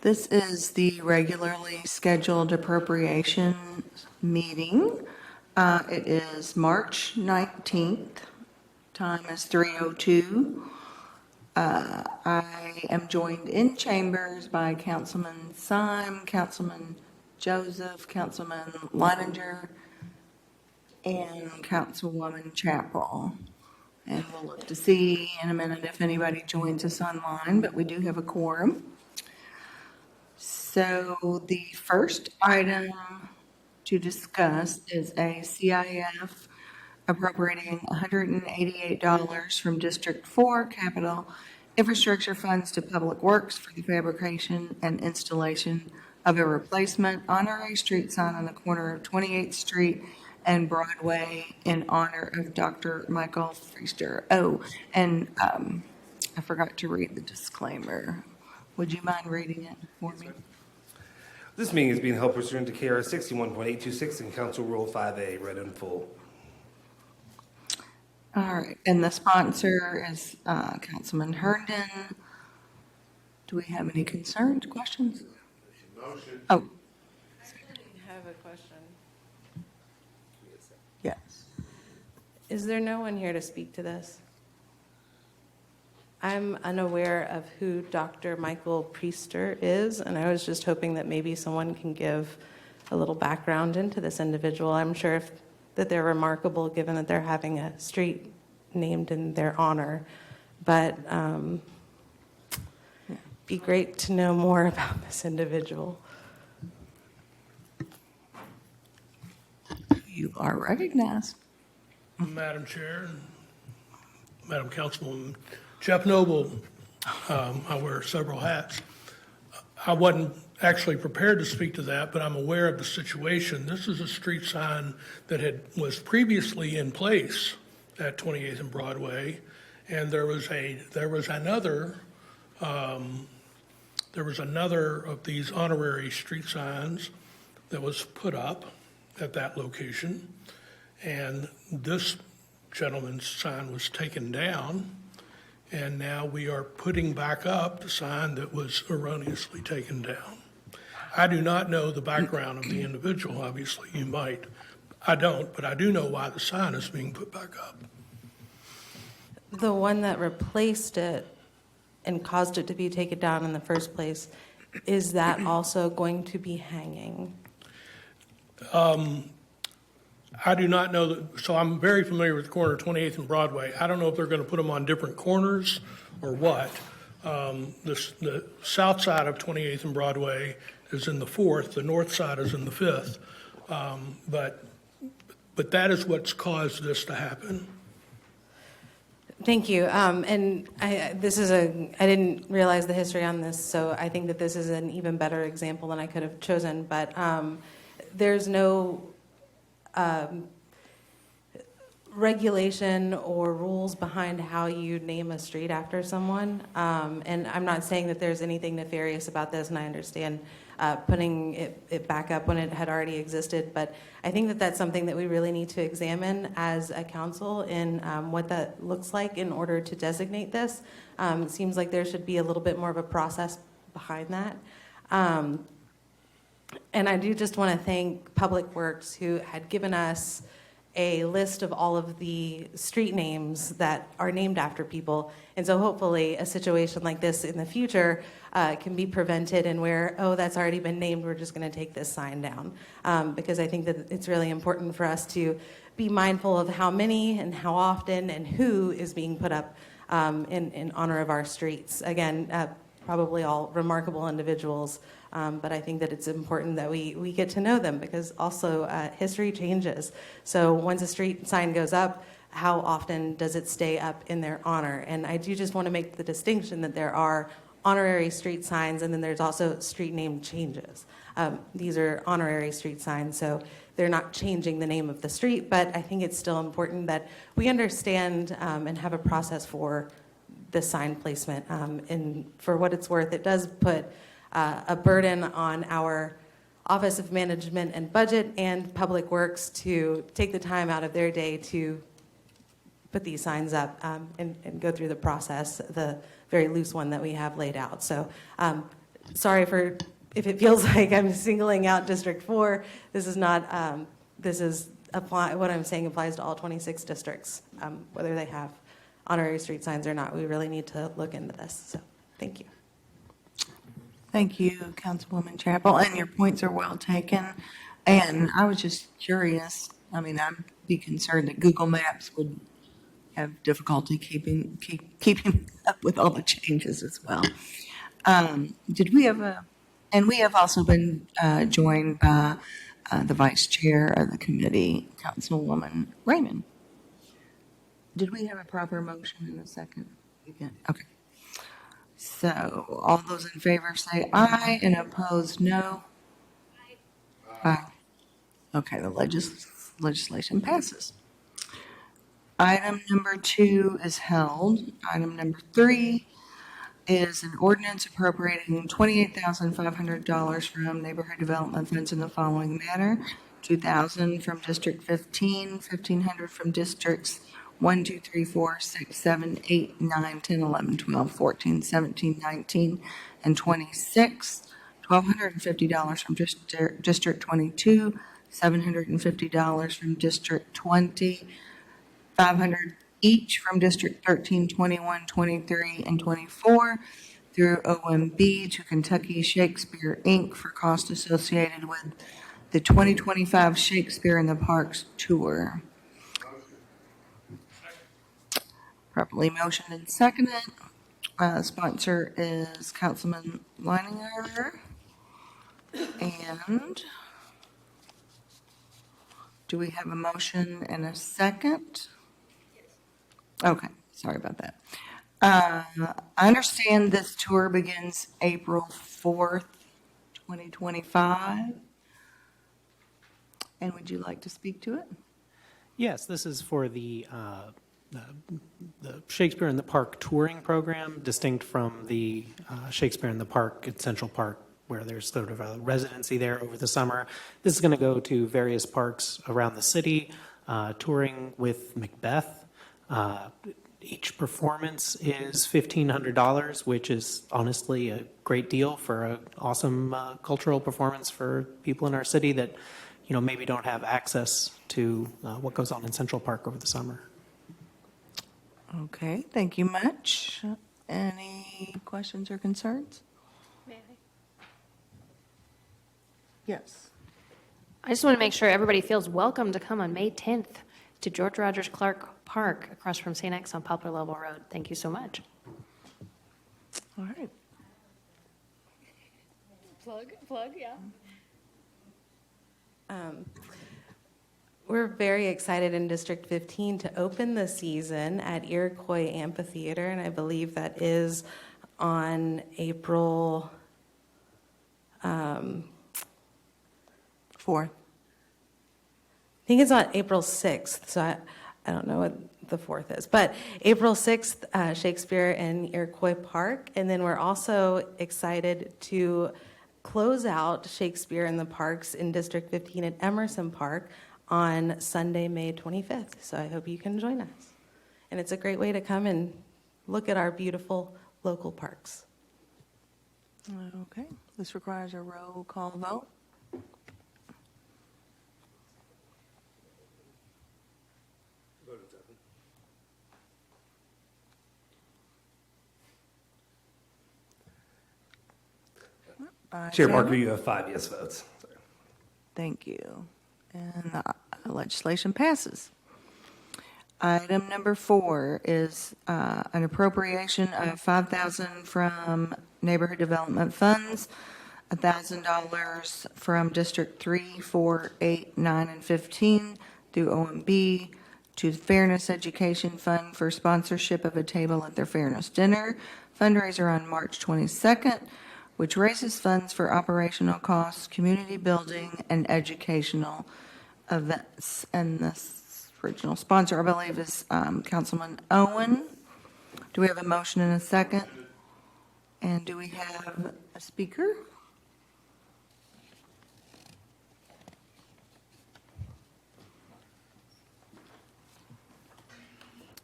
This is the regularly scheduled appropriation meeting. It is March 19th. Time is 3:02. I am joined in chambers by Councilman Syme, Councilman Joseph, Councilman Leininger, and Councilwoman Chapel. And we'll look to see in a minute if anybody joins us online, but we do have a quorum. So the first item to discuss is a CIF appropriating $188 from District 4 Capital Infrastructure Funds to Public Works for the fabrication and installation of a replacement honorary street sign on the corner of 28th Street and Broadway in honor of Dr. Michael Feaster. Oh, and I forgot to read the disclaimer. Would you mind reading it for me? This meeting is being held pursuant to KRS 61.826 and Council Rule 5A, read in full. All right, and the sponsor is Councilman Herndon. Do we have any concerns, questions? Motion. Oh, I have a question. yes. Is there no one here to speak to this? I'm unaware of who Dr. Michael Priester is, and I was just hoping that maybe someone can give a little background into this individual. I'm sure that they're remarkable given that they're having a street named in their honor, but be great to know more about this individual. You are recognized. Madam Chair, Madam Councilwoman, Jeff Noble, I wear several hats. I wasn't actually prepared to speak to that, but I'm aware of the situation. This is a street sign that was previously in place at 28th and Broadway, and there was another of these honorary street signs that was put up at that location, and this gentleman's sign was taken down, and now we are putting back up the sign that was erroneously taken down. I do not know the background of the individual. Obviously, you might. I don't, but I do know why the sign is being put back up. The one that replaced it and caused it to be taken down in the first place, is that also going to be hanging? I do not know that, so I'm very familiar with the corner of 28th and Broadway. I don't know if they're going to put them on different corners or what. The south side of 28th and Broadway is in the 4th, the north side is in the 5th. But that is what's caused this to happen. Thank you. And I didn't realize the history on this, so I think that this is an even better example than I could have chosen. But there's no regulation or rules behind how you name a street after someone. And I'm not saying that there's anything nefarious about this, and I understand putting it back up when it had already existed. But I think that that's something that we really need to examine as a council in what that looks like in order to designate this. It seems like there should be a little bit more of a process behind that. And I do just want to thank Public Works, who had given us a list of all of the street names that are named after people. And so hopefully a situation like this in the future can be prevented, and where, oh, that's already been named, we're just going to take this sign down. Because I think that it's really important for us to be mindful of how many and how often and who is being put up in honor of our streets. Again, probably all remarkable individuals, but I think that it's important that we get to know them, because also history changes. So once a street sign goes up, how often does it stay up in their honor? And I do just want to make the distinction that there are honorary street signs, and then there's also street name changes. These are honorary street signs, so they're not changing the name of the street, but I think it's still important that we understand and have a process for the sign placement. And for what it's worth, it does put a burden on our Office of Management and Budget and Public Works to take the time out of their day to put these signs up and go through the process, the very loose one that we have laid out. So sorry for if it feels like I'm singling out District 4. This is not, what I'm saying applies to all 26 districts, whether they have honorary street signs or not. We really need to look into this, so thank you. Thank you, Councilwoman Chapel, and your points are well taken. And I was just curious, I mean, I'd be concerned that Google Maps would have difficulty keeping up with all the changes as well. Did we have and we have also been joined by the Vice Chair of the committee, Councilwoman Raymond. Did we have a proper motion in a second? Okay. So all those in favor say aye and opposed no. Aye. Okay, the legislation passes. Item number 2 is held. Item number 3 is an ordinance appropriating $28,500 from neighborhood development funds in the following manner: $2,000 from District 15, $1,500 from districts 1, 2, 3, 4, 6, 7, 8, 9, 10, 11, 12, 14, 17, 19, and 26, $1,250 from District 22, $750 from District 20, $500 each from District 13, 21, 23, and 24 through OMB to Kentucky Shakespeare, Inc. for costs associated with the 2025 Shakespeare in the Parks Tour. Properly motioned and seconded. Sponsor is Councilman Leininger. And do we have a motion and a second? Okay, sorry about that. I understand this tour begins April 4th, 2025. And would you like to speak to it? Yes, this is for the Shakespeare in the Park touring program, distinct from the Shakespeare in the Park at Central Park, where there's sort of a residency there over the summer. This is going to go to various parks around the city, touring with Macbeth. Each performance is $1,500, which is honestly a great deal for an awesome cultural performance for people in our city that, maybe don't have access to what goes on in Central Park over the summer. Okay, thank you much. Any questions or concerns? May I? Yes. I just want to make sure everybody feels welcome to come on May 10th to George Rogers Clark Park across from St. X on Poplar Level Road. Thank you so much. All right. Plug, yeah. We're very excited in District 15 to open the season at Iroquois Amphitheater, and I believe that is on April 4th. I think it's on April 6th, so I don't know what the 4th is. But April 6th, Shakespeare in Iroquois Park. And then we're also excited to close out Shakespeare in the Parks in District 15 at Emerson Park on Sunday, May 25th. So I hope you can join us. And it's a great way to come and look at our beautiful local parks. Okay, this requires a roll call vote. Chair Parker, you have 5 yes votes. Sorry. Thank you. And the legislation passes. Item number 4 is an appropriation of $5,000 from neighborhood development funds, $1,000 from District 3, 4, 8, 9, and 15 through OMB to the Fairness Education Fund for sponsorship of a table at their Fairness Dinner fundraiser on March 22nd, which raises funds for operational costs, community building, and educational events. And this original sponsor, I believe, is Councilman Owen. Do we have a motion and a second? And do we have a speaker?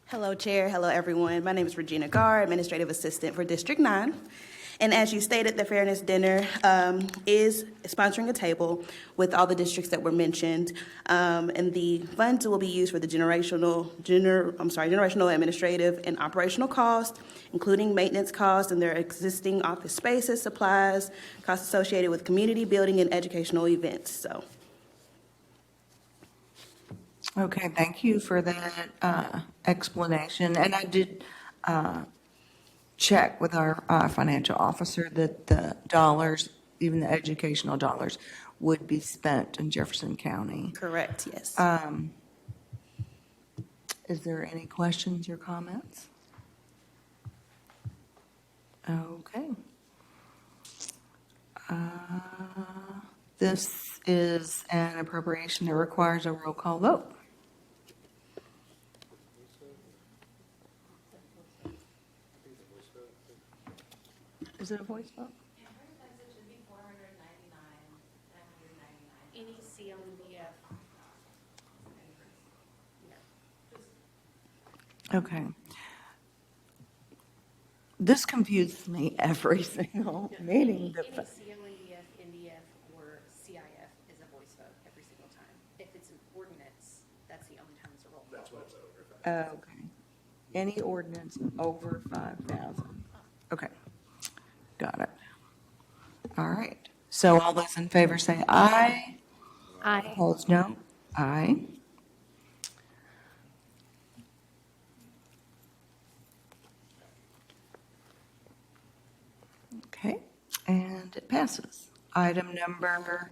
Hello, Chair. Hello, everyone. My name is Regina Garr, Administrative Assistant for District 9. And as you stated, the Fairness Dinner is sponsoring a table with all the districts that were mentioned. And the funds will be used for the generational administrative and operational costs, including maintenance costs in their existing office spaces, supplies, costs associated with community building and educational events. So, Okay, thank you for that explanation. And I did check with our financial officer that the dollars, even the educational dollars, would be spent in Jefferson County. correct, yes. Is there any questions or comments? Okay. This is an appropriation that requires a roll call vote. Is it a voice vote? Any CLDF. Okay. This confuses me every single meeting. Any CLDF, NDF, or CIF is a voice vote every single time. If it's an ordinance, that's the only time it's a roll call. That's what it's over. Okay. Any ordinance over 5,000. Okay. Got it. All right. So all those in favor say aye. Aye. Opposed, no. Aye. Okay, and it passes. Item number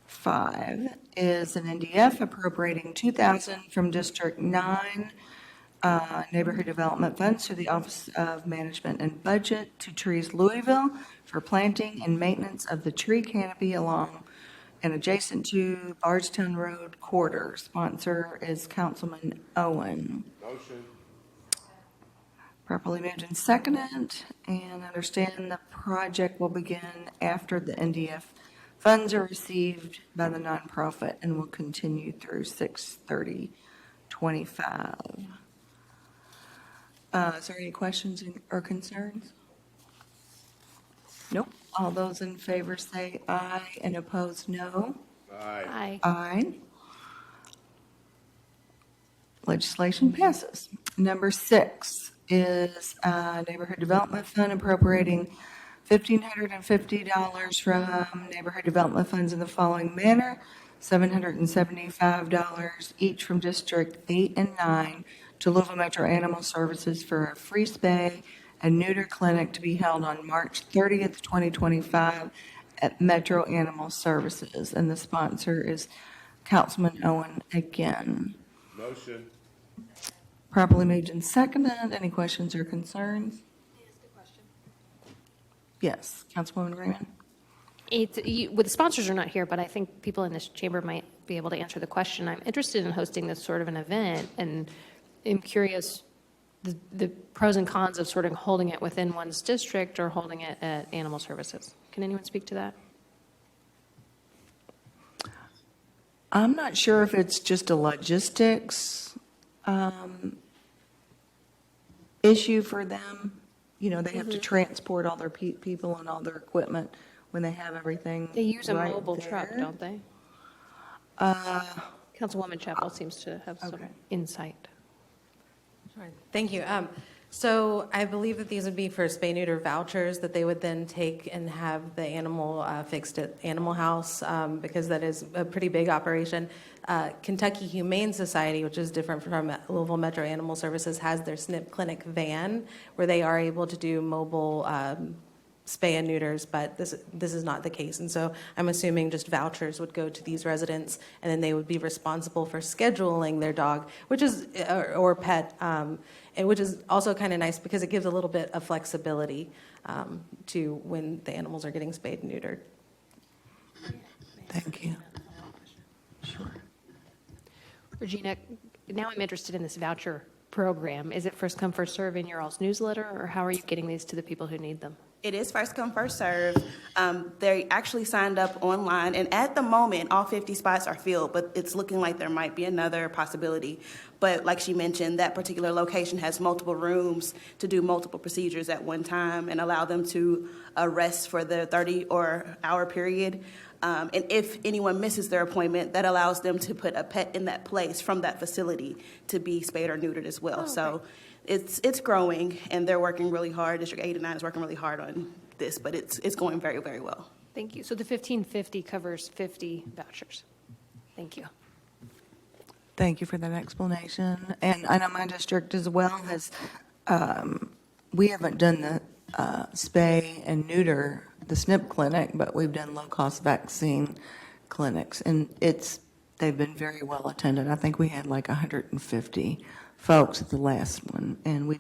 5 is an NDF appropriating $2,000 from District 9 Neighborhood Development Funds to the Office of Management and Budget to Trees Louisville for planting and maintenance of the tree canopy along and adjacent to Bardstown Road corridor. Sponsor is Councilman Owen. Motion. Properly moved and seconded, and understand the project will begin after the NDF funds are received by the nonprofit and will continue through 6/30/25. Is there any questions or concerns? Nope. All those in favor say aye and opposed no. Aye. Aye. Aye. Legislation passes. Number 6 is Neighborhood Development Fund appropriating $1,550 from Neighborhood Development Funds in the following manner: $775 each from District 8 and 9 to Louisville Metro Animal Services for a free spay and neuter clinic to be held on March 30th, 2025 at Metro Animal Services. And the sponsor is Councilman Owen again. Motion. Properly moved and seconded. Any questions or concerns? Yes, Councilwoman Raymond? The sponsors are not here, but I think people in this chamber might be able to answer the question. I'm interested in hosting this sort of an event, and I'm curious the pros and cons of sort of holding it within one's district or holding it at Animal Services. Can anyone speak to that? I'm not sure if it's just a logistics issue for them. You know, they have to transport all their people and all their equipment when they have everything. They use a right mobile truck, there. don't they? Councilwoman Chapel seems to have some Okay. insight. Sure. Thank you. So I believe that these would be for spay-neuter vouchers that they would then take and have the animal fixed at Animal House, because that is a pretty big operation. Kentucky Humane Society, which is different from Louisville Metro Animal Services, has their SNP clinic van where they are able to do mobile spay and neuters, but this is not the case. And so I'm assuming just vouchers would go to these residents, and then they would be responsible for scheduling their dog, which is or pet, and which is also kind of nice because it gives a little bit of flexibility to when the animals are getting spayed and neutered. Thank you. Sure. Regina, now I'm interested in this voucher program. Is it first come, first serve in your all's newsletter, or how are you getting these to the people who need them? It is first come, first serve. They actually signed up online, and at the moment, all 50 spots are filled, but it's looking like there might be another possibility. But like she mentioned, that particular location has multiple rooms to do multiple procedures at one time and allow them to rest for the 30 or hour period. And if anyone misses their appointment, that allows them to put a pet in that place from that facility to be spayed or neutered as well. So it's growing, and they're working really hard. District 8 and 9 is working really hard on this, but it's going very, very well. Thank you. So the 1550 covers 50 vouchers. Thank you. Thank you for that explanation. And I know my district as well has, we haven't done the spay and neuter, the SNP clinic, but we've done low-cost vaccine clinics. And they've been very well attended. I think we had like 150 folks at the last one. And we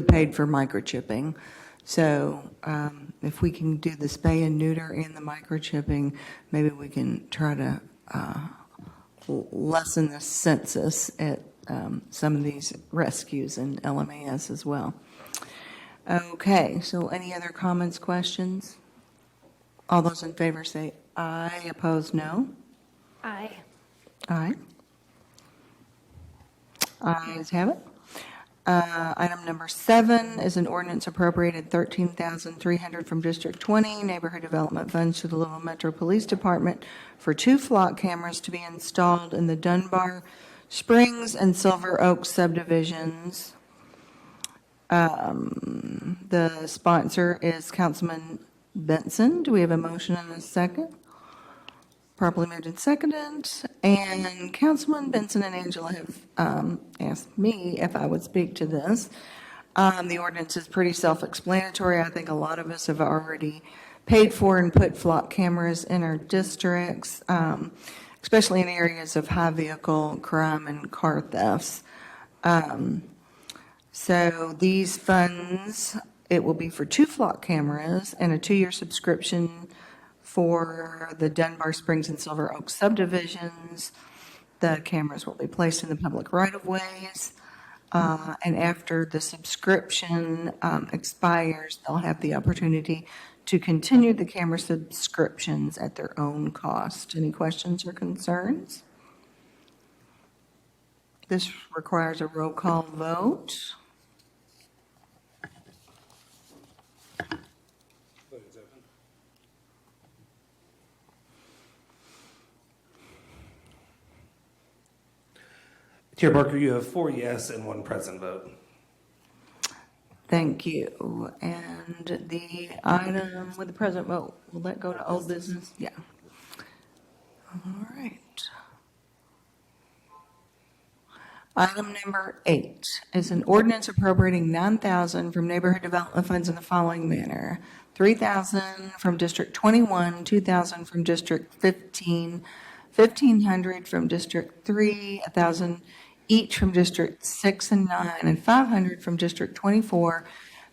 paid for microchipping. So if we can do the spay and neuter and the microchipping, maybe we can try to lessen the census at some of these rescues in LMAS as well. Okay, so any other comments, questions? All those in favor say aye, opposed no. Aye. Aye. Ayes have it. Item number 7 is an ordinance appropriated $13,300 from District 20 Neighborhood Development Funds to the Louisville Metro Police Department for 2 flock cameras to be installed in the Dunbar Springs and Silver Oak subdivisions. The sponsor is Councilman Benson. Do we have a motion and a second? Properly moved and seconded. And Councilman Benson and Angela have asked me if I would speak to this. The ordinance is pretty self-explanatory. I think a lot of us have already paid for and put flock cameras in our districts, especially in areas of high vehicle crime and car thefts. So these funds, it will be for 2 flock cameras and a 2-year subscription for the Dunbar Springs and Silver Oak subdivisions. The cameras will be placed in the public right-of-ways. And after the subscription expires, they'll have the opportunity to continue the camera subscriptions at their own cost. Any questions or concerns? This requires a roll call vote. Chair Barker, you have 4 yes and 1 present vote. Thank you. And the item with the present vote, will that go to old business? Yeah. All right. Item number 8 is an ordinance appropriating $9,000 from neighborhood development funds in the following manner: $3,000 from District 21, $2,000 from District 15, $1,500 from District 3, $1,000 each from District 6 and 9, and $500 from District 24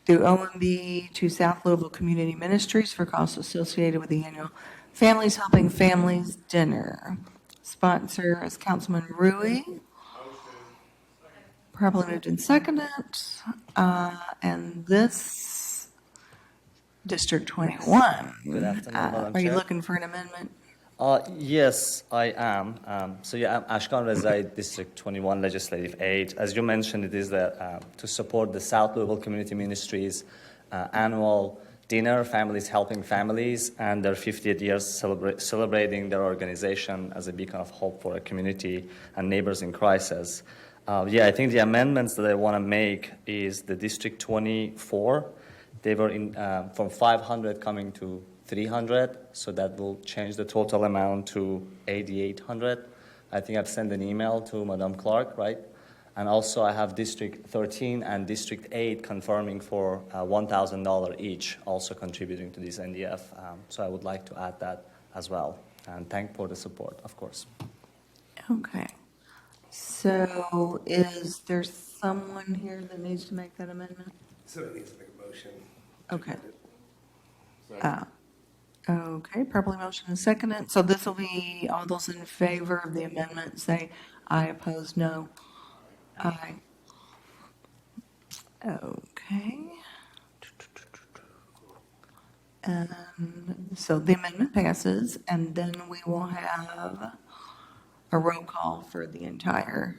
through OMB to South Louisville Community Ministries for costs associated with the annual Families Helping Families Dinner. Sponsor is Councilman Rui. Probably moved and seconded. And this, District 21. Good afternoon, Madam Are you Chair. looking for an amendment? Yes, I am. I'm Ashkan Rezai, District 21 Legislative Aid. As you mentioned, it is to support the South Louisville Community Ministries annual dinner, Families Helping Families, and their 50th years celebrating their organization as a beacon of hope for a community and neighbors in crisis. I think the amendments that I want to make is the District 24. They were from 500 coming to 300, so that will change the total amount to 8,800. I think I've sent an email to Madam Clark, right? And also I have District 13 and District 8 confirming for $1,000 each, also contributing to this NDF. So I would like to add that as well. And thank for the support, of course. Okay. So is there someone here that needs to make that amendment? Somebody needs to make a motion. Okay. Okay, properly motion and seconded. So this will be, all those in favor of the amendment say aye, opposed, no. Aye. Okay. So the amendment passes, and then we will have a roll call for the entire.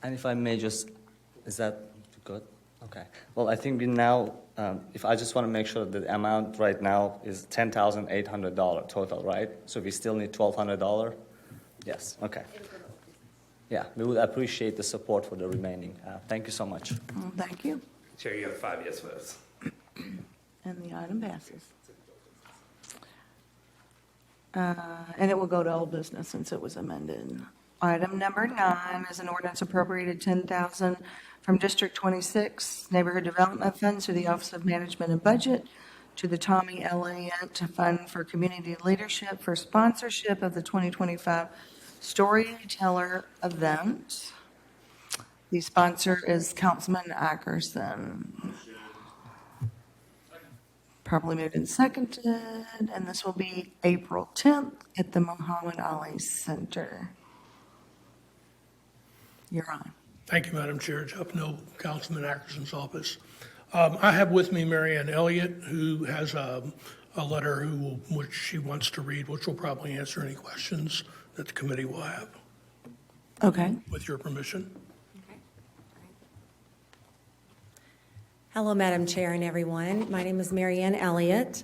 And if I may just, is that good? Okay. Well, I think we now, if I just want to make sure that the amount right now is $10,800 total, right? So we still need $1,200? Yes, okay. Yeah, we would appreciate the support for the remaining. Thank you so much. Well, thank you. Chair, you have 5 yes votes. And the item passes. And it will go to old business since it was amended. Item number 9 is an ordinance appropriated $10,000 from District 26 Neighborhood Development Funds to the Office of Management and Budget to the Tommy Elliott Fund for Community Leadership for sponsorship of the 2025 Storyteller event. The sponsor is Councilman Ackerson. Properly moved and seconded, and this will be April 10th at the Muhammad Ali Center. You're on. Thank you, Madam Chair. Jeff Noble, Councilman Ackerson's office. I have with me Mary Ann Elliott, who has a letter which she wants to read, which will probably answer any questions that the committee will have, Okay. with your permission. Hello, Madam Chair and everyone. My name is Mary Ann Elliott,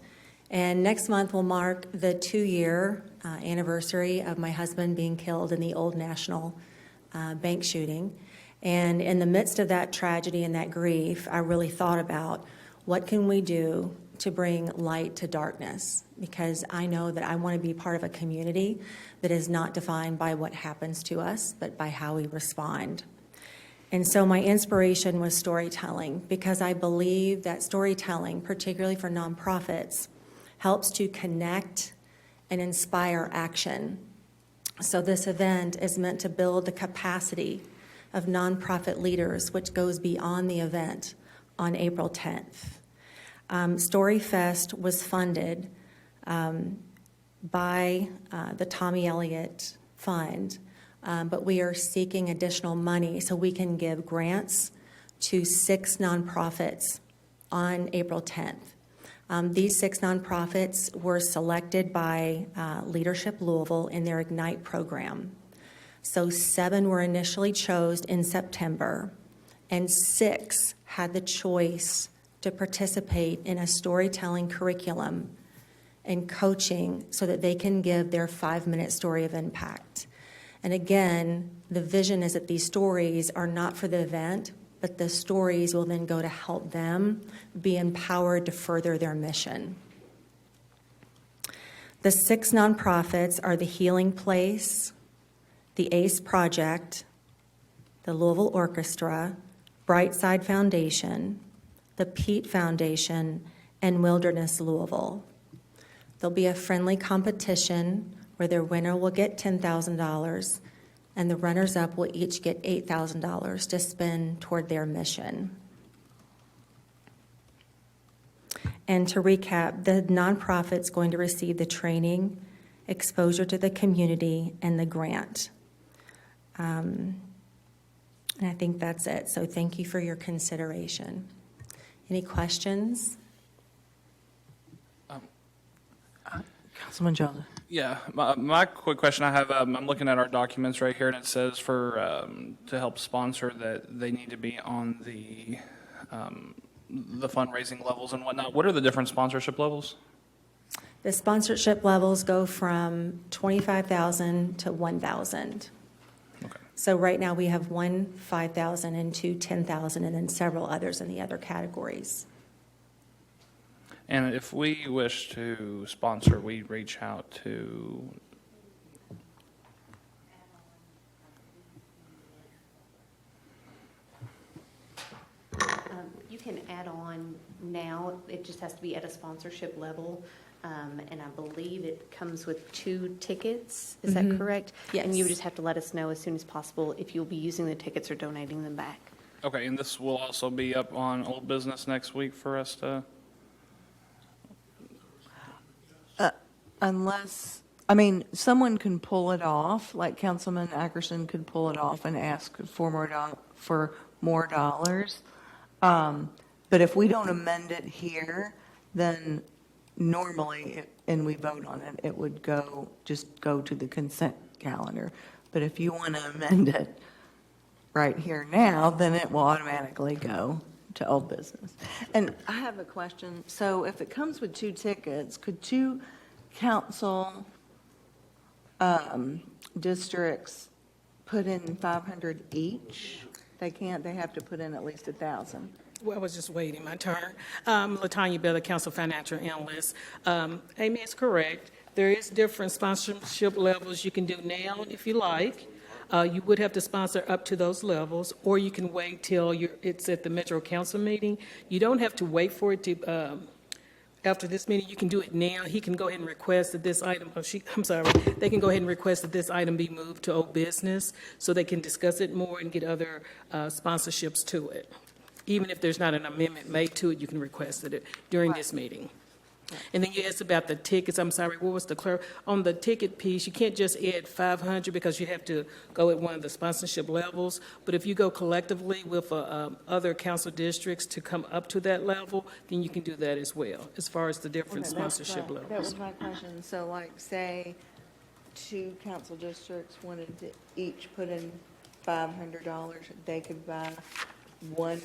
and next month will mark the 2-year anniversary of my husband being killed in the Old National Bank shooting. And in the midst of that tragedy and that grief, I really thought about what can we do to bring light to darkness, because I know that I want to be part of a community that is not defined by what happens to us, but by how we respond. And so my inspiration was storytelling, because I believe that storytelling, particularly for nonprofits, helps to connect and inspire action. So this event is meant to build the capacity of nonprofit leaders, which goes beyond the event on April 10th. StoryFest was funded by the Tommy Elliott Fund, but we are seeking additional money so we can give grants to 6 nonprofits on April 10th. These 6 nonprofits were selected by Leadership Louisville in their Ignite program. So 7 were initially chosen in September, and 6 had the choice to participate in a storytelling curriculum and coaching so that they can give their 5-minute story of impact. And again, the vision is that these stories are not for the event, but the stories will then go to help them be empowered to further their mission. The 6 nonprofits are the Healing Place, the ACE Project, the Louisville Orchestra, Brightside Foundation, the Pete Foundation, and Wilderness Louisville. There'll be a friendly competition where their winner will get $10,000 and the runners-up will each get $8,000 to spend toward their mission. And to recap, the nonprofit's going to receive the training, exposure to the community, and the grant. And I think that's it. So thank you for your consideration. Any questions? Councilman Joseph. Yeah, my quick question I have, I'm looking at our documents right here, and it says for, to help sponsor that they need to be on the fundraising levels and whatnot. What are the different sponsorship levels? The sponsorship levels go from $25,000 to $1,000. Okay. So right now we have 1 $5,000 and 2 $10,000, and then several others in the other categories. And if we wish to sponsor, we reach out to, You can add on now, it just has to be at a sponsorship level, and I believe it comes with 2 tickets, is that correct? Yes. And you would just have to let us know as soon as possible if you'll be using the tickets or donating them back. okay, and this will also be up on Old Business next week for us to, Unless, I mean, someone can pull it off, like Councilman Ackerson could pull it off and ask for more dollars. But if we don't amend it here, then normally, and we vote on it, it would just go to the consent calendar. But if you want to amend it right here now, then it will automatically go to old business. And I have a question. So if it comes with 2 tickets, could 2 council districts put in 500 each? They can't, they have to put in at least 1,000. Well, I was just waiting my turn. Latanya Bell, the Council Financial Analyst. Amy is correct. There is different sponsorship levels you can do now if you like. You would have to sponsor up to those levels, or you can wait till it's at the Metro Council meeting. You don't have to wait for it to, after this meeting, you can do it now. He can go ahead and request that this item, they can go ahead and request that this item be moved to old business so they can discuss it more and get other sponsorships to it. Even if there's not an amendment made to it, you can request it during this meeting. And then you asked about the tickets. I'm sorry, what was the on the ticket piece? You can't just add 500 because you have to go at one of the sponsorship levels. But if you go collectively with other council districts to come up to that level, then you can do that as well, as far as the different sponsorship levels. That was my question. So like, say, 2 council districts wanted to each put in $500, they could buy one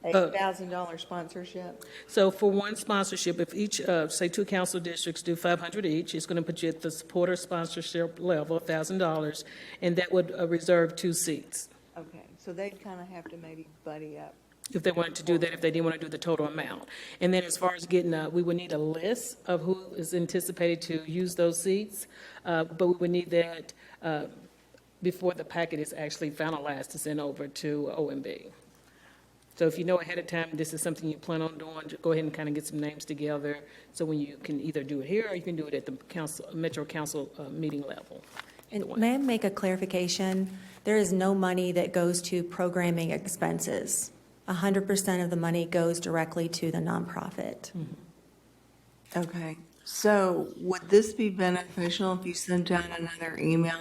$8,000 sponsorship? So for one sponsorship, if each, say 2 council districts do 500 each, it's going to put you at the supporter sponsorship level, $1,000, and that would reserve 2 seats. Okay, so they'd kind of have to maybe buddy up. If they wanted to do that, if they didn't want to do the total amount. And then as far as getting, we would need a list of who is anticipated to use those seats, but we would need that before the packet is actually finalized to send over to OMB. So if you know ahead of time this is something you plan on doing, go ahead and kind of get some names together so when you can either do it here or you can do it at the council, Metro Council meeting level. And may I make a clarification? There is no money that goes to programming expenses. 100% of the money goes directly to the nonprofit. Okay, so would this be beneficial if you sent out another email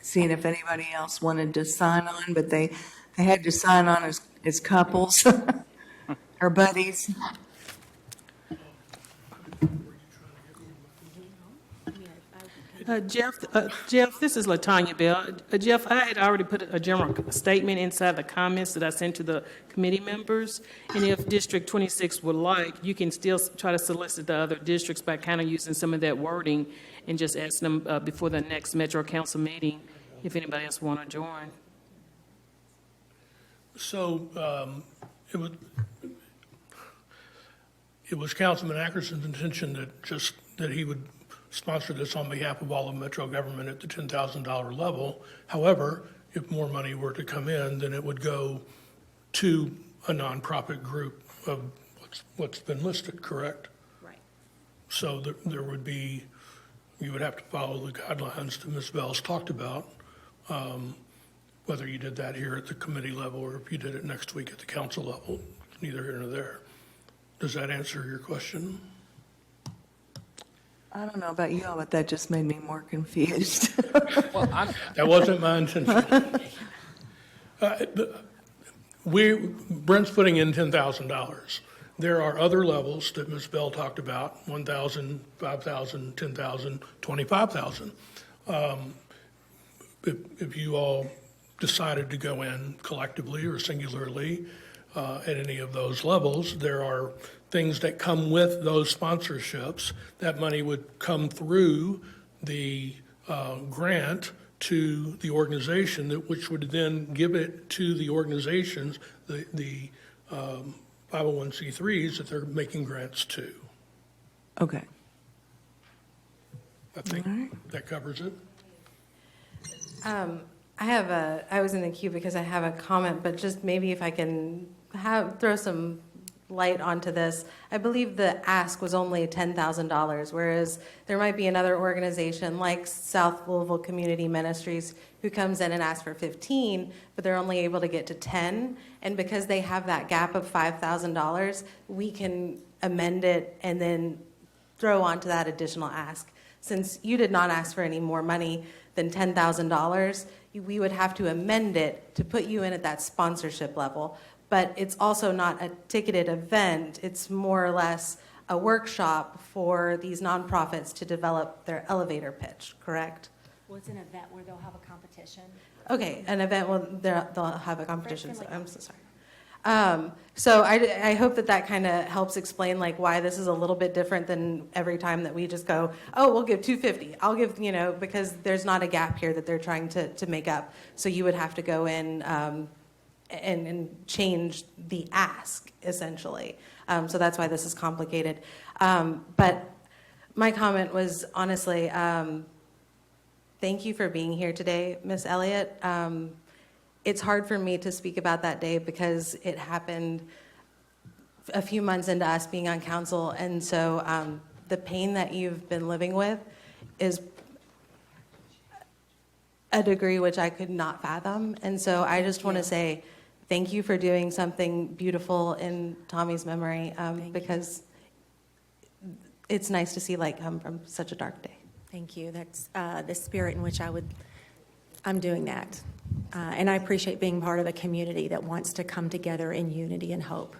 seeing if anybody else wanted to sign on, but they had to sign on as couples or buddies? Jeff, this is Latanya Bell. Jeff, I had already put a general statement inside the comments that I sent to the committee members. And if District 26 would like, you can still try to solicit the other districts by kind of using some of that wording and just ask them before the next Metro Council meeting if anybody else want to join. So it was Councilman Ackerson's intention that he would sponsor this on behalf of all of Metro government at the $10,000 level. However, if more money were to come in, then it would go to a nonprofit group of what's been listed, correct? Right. So there would be, you would have to follow the guidelines that Ms. Bell's talked about, whether you did that here at the committee level or if you did it next week at the council level, neither here nor there. Does that answer your question? I don't know about you all, but that just made me more confused. That wasn't my intention. Brent's putting in $10,000. There are other levels that Ms. Bell talked about, 1,000, 5,000, 10,000, 25,000. If you all decided to go in collectively or singularly at any of those levels, there are things that come with those sponsorships. That money would come through the grant to the organization, which would then give it to the organizations, the 501c3s that they're making grants to. Okay. I think that covers it. I was in the queue because I have a comment, but just maybe if I can throw some light onto this. I believe the ask was only $10,000, whereas there might be another organization like South Louisville Community Ministries who comes in and asks for 15, but they're only able to get to 10. And because they have that gap of $5,000, we can amend it and then throw onto that additional ask. Since you did not ask for any more money than $10,000, we would have to amend it to put you in at that sponsorship level. But it's also not a ticketed event. It's more or less a workshop for these nonprofits to develop their elevator pitch, correct? Well, it's an event where they'll have a competition. Okay, an event, well, they'll have a competition, so I'm so sorry. So I hope that kind of helps explain like why this is a little bit different than every time that we just go, oh, we'll give 250. I'll give, because there's not a gap here that they're trying to make up. So you would have to go in and change the ask, essentially. So that's why this is complicated. But my comment was honestly, thank you for being here today, Miss Elliott. It's hard for me to speak about that day because it happened a few months into us being on council, and so the pain that you've been living with is a degree which I could not fathom. And so I just want to say thank you for doing something beautiful in Tommy's memory, because it's nice to see light come from such a dark day. Thank you. That's the spirit in which I'm doing that. And I appreciate being part of a community that wants to come together in unity and hope.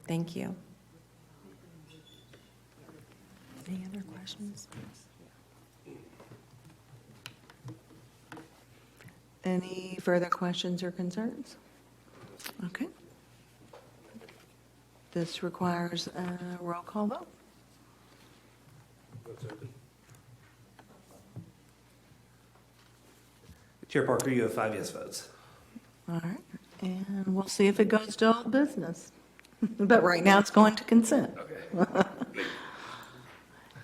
Thank you. Any other questions? Any further questions or concerns? Okay. This requires a roll call vote. Chair Parker, you have 5 yes votes. All right, and we'll see if it goes to old business. But right now, it's going to consent. Okay.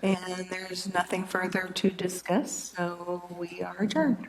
And there's nothing further to discuss, so we are adjourned.